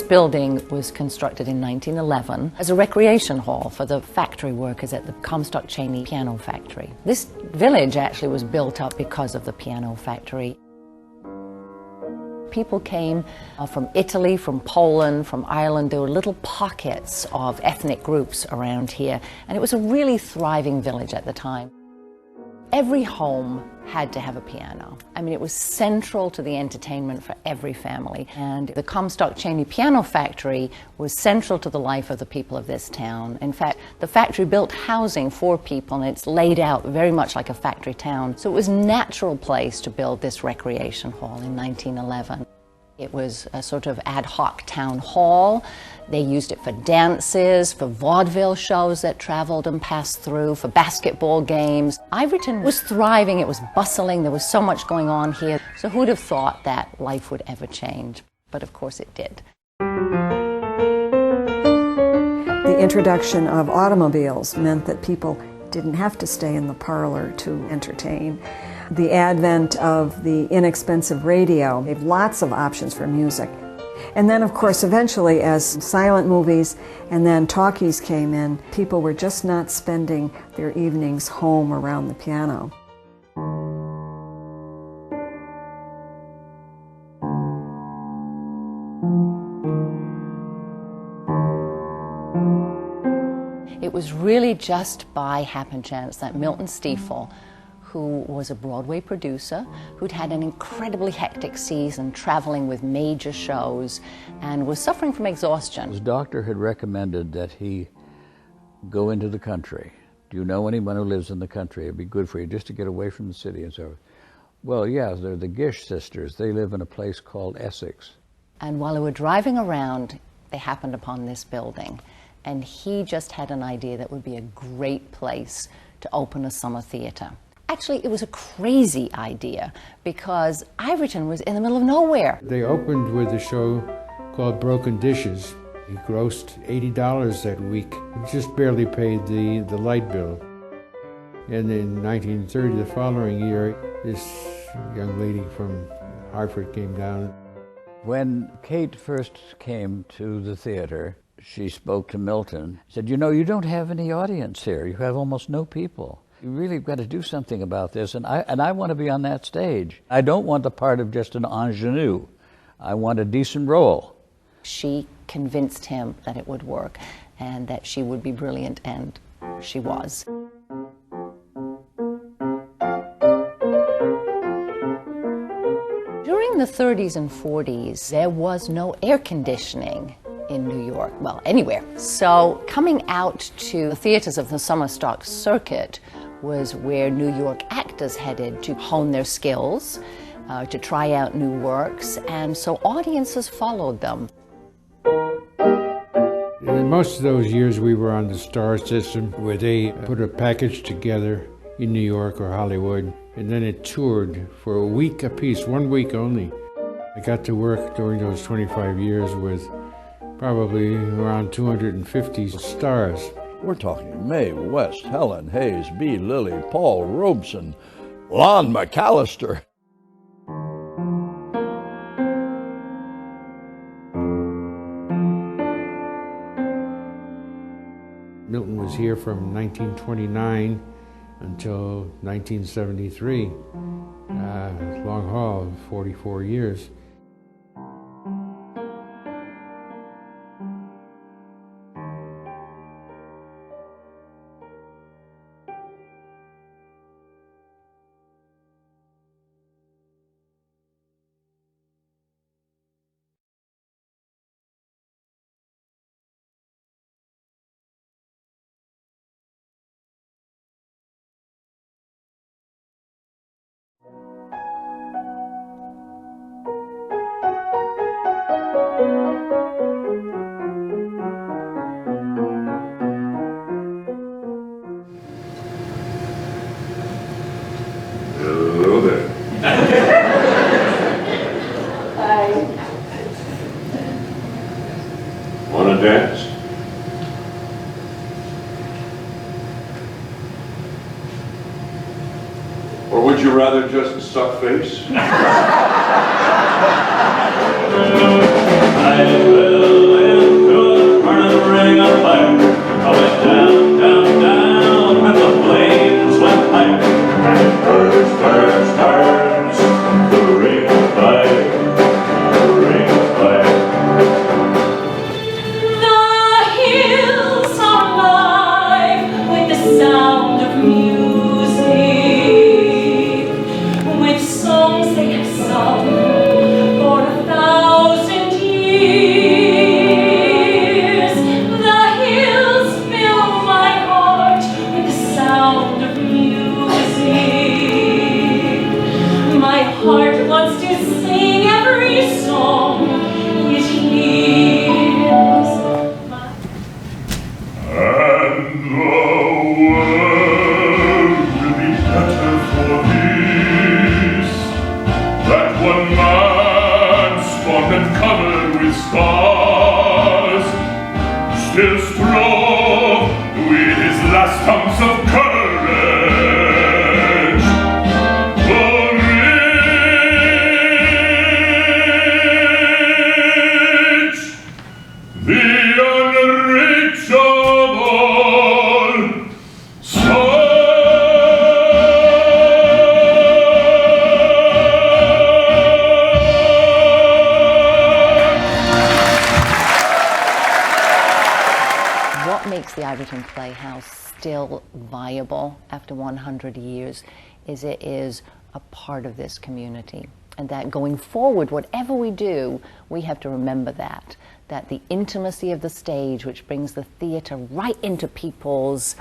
building was constructed in 1911 as a recreation hall for the factory workers at the Comstock-Cheney piano factory. This village actually was built up because of the piano factory. People came from Italy, from Poland, from Ireland. There were little pockets of ethnic groups around here, and it was a really thriving village at the time. Every home had to have a piano. I mean, it was central to the entertainment for every family. And the Comstock-Cheney piano factory was central to the life of the people of this town. In fact, the factory built housing for people, and it's laid out very much like a factory town. So it was a natural place to build this recreation hall in 1911. It was a sort of ad hoc town hall. They used it for dances, for vaudeville shows that traveled and passed through, for basketball games. Ivoryton was thriving, it was bustling, there was so much going on here. So who'd have thought that life would ever change? But of course it did. The introduction of automobiles meant that people didn't have to stay in the parlor to entertain. The advent of the inexpensive radio gave lots of options for music. And then, of course, eventually, as silent movies and then talkies came in, people were just not spending their evenings home around the piano. It was really just by happen chance that Milton Stiefel, who was a Broadway producer, who'd had an incredibly hectic season traveling with major shows and was suffering from exhaustion. His doctor had recommended that he go into the country. Do you know anyone who lives in the country? It'd be good for you just to get away from the city and so forth. Well, yeah, they're the Gish sisters. They live in a place called Essex. And while they were driving around, they happened upon this building. And he just had an idea that would be a great place to open a summer theater. Actually, it was a crazy idea because Ivoryton was in the middle of nowhere. They opened with a show called Broken Dishes. He grossed $80 that week. He just barely paid the light bill. And in 1930, the following year, this young lady from Hartford came down. When Kate first came to the theater, she spoke to Milton, said, you know, you don't have any audience here. You have almost no people. You really got to do something about this, and I want to be on that stage. I don't want the part of just an ingenue. I want a decent role. She convinced him that it would work and that she would be brilliant, and she was. During the 30s and 40s, there was no air conditioning in New York, well, anywhere. So coming out to the theaters of the summer stock circuit was where New York actors headed to hone their skills, to try out new works, and so audiences followed them. In most of those years we were on the star system where they put a package together in New York or Hollywood, and then it toured for a week apiece, 1 week only. I got to work during those 25 years with probably around 250 stars. We're talking Mae West, Helen Hayes, B. Lilly, Paul Robeson, Lon McAllister. Milton was here from 1929 until 1973, long haul, 44 years. Hello there. Hi. Want to dance? Or would you rather just suck face? The Ivoryton Playhouse still viable after 100 years is it is a part of this community, and that going forward, whatever we do, we have to remember that the intimacy of the stage, which brings the theater right into people's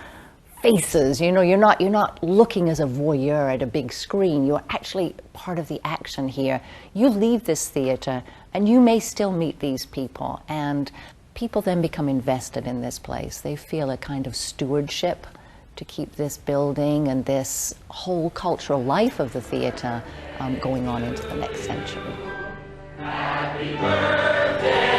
faces. You know, you're not looking as a voyeur at a big screen. You're actually part of the action here. You leave this theater and you may still meet these people, and people then become invested in this place. They feel a kind of stewardship to keep this building and this whole cultural life of the theater going on into the next century. Happy birthday!